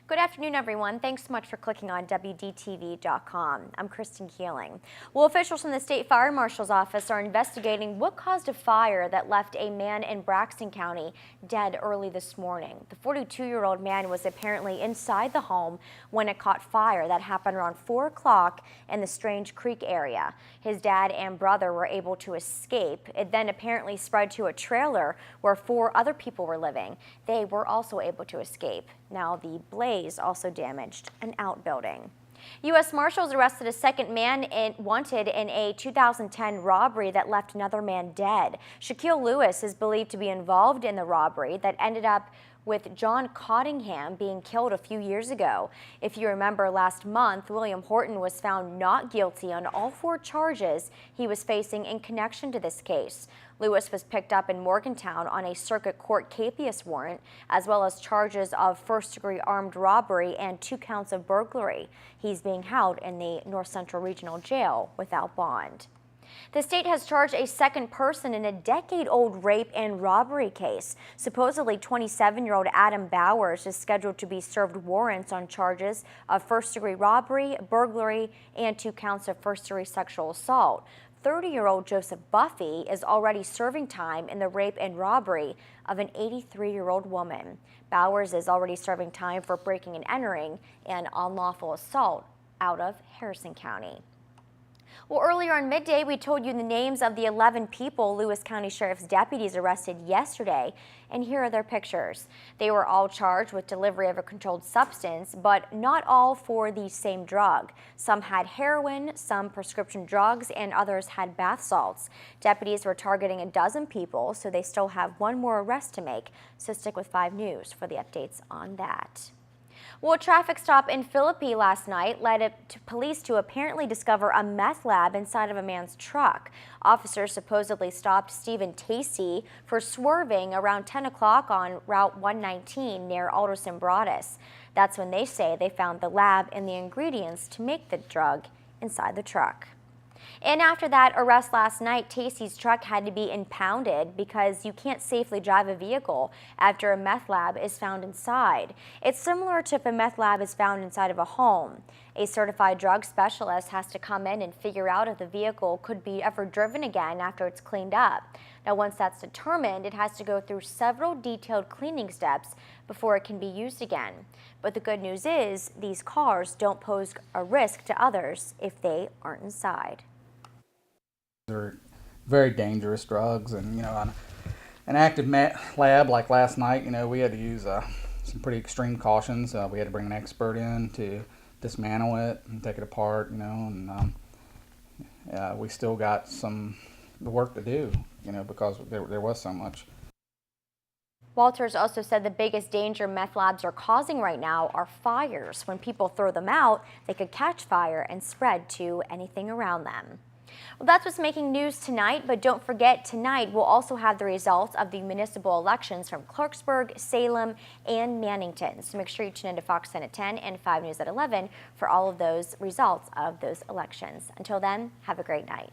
Good afternoon, everyone. Thanks so much for clicking on WDTV.com. I'm Kristen Keeling. Well, officials from the State Fire Marshal's office are investigating what caused a fire that left a man in Braxton County dead early this morning. The 42-year-old man was apparently inside the home when it caught fire. That happened around 4 o'clock in the Strange Creek area. His dad and brother were able to escape. It then apparently spread to a trailer where 4 other people were living. They were also able to escape. Now the blaze also damaged an outbuilding. U.S. Marshals arrested a second man wanted in a 2010 robbery that left another man dead. Shaquille Lewis is believed to be involved in the robbery that ended up with John Cottingham being killed a few years ago. If you remember, last month, William Horton was found not guilty on all 4 charges he was facing in connection to this case. Lewis was picked up in Morgantown on a circuit court capias warrant, as well as charges of first-degree armed robbery and 2 counts of burglary. He's being held in the North Central Regional Jail without bond. The state has charged a second person in a decade-old rape and robbery case. Supposedly 27-year-old Adam Bowers is scheduled to be served warrants on charges of first-degree robbery, burglary, and 2 counts of first-degree sexual assault. 30-year-old Joseph Buffy is already serving time in the rape and robbery of an 83-year-old woman. Bowers is already serving time for breaking and entering and unlawful assault out of Harrison County. Well, earlier on midday, we told you the names of the 11 people Lewis County Sheriff's deputies arrested yesterday, and here are their pictures. They were all charged with delivery of a controlled substance, but not all for the same drug. Some had heroin, some prescription drugs, and others had bath salts. Deputies were targeting a dozen people, so they still have 1 more arrest to make. So stick with 5 News for the updates on that. Well, a traffic stop in Philippi last night led police to apparently discover a meth lab inside of a man's truck. Officers supposedly stopped Stephen Tacey for swerving around 10 o'clock on Route 119 near Alderson Broadus. That's when they say they found the lab and the ingredients to make the drug inside the truck. And after that arrest last night, Tacey's truck had to be impounded because you can't safely drive a vehicle after a meth lab is found inside. It's similar to if a meth lab is found inside of a home. A certified drug specialist has to come in and figure out if the vehicle could be ever driven again after it's cleaned up. Now, once that's determined, it has to go through several detailed cleaning steps before it can be used again. But the good news is these cars don't pose a risk to others if they aren't inside. They're very dangerous drugs, and on an active meth lab like last night, we had to use some pretty extreme cautions. We had to bring an expert in to dismantle it and take it apart, and we still got some work to do, because there was so much. Walters also said the biggest danger meth labs are causing right now are fires. When people throw them out, they could catch fire and spread to anything around them. Well, that's what's making news tonight, but don't forget, tonight we'll also have the results of the municipal elections from Clarksburg, Salem, and Mannington. So make sure you tune in to Fox 10 at 10 and 5 News at 11 for all of those results of those elections. Until then, have a great night.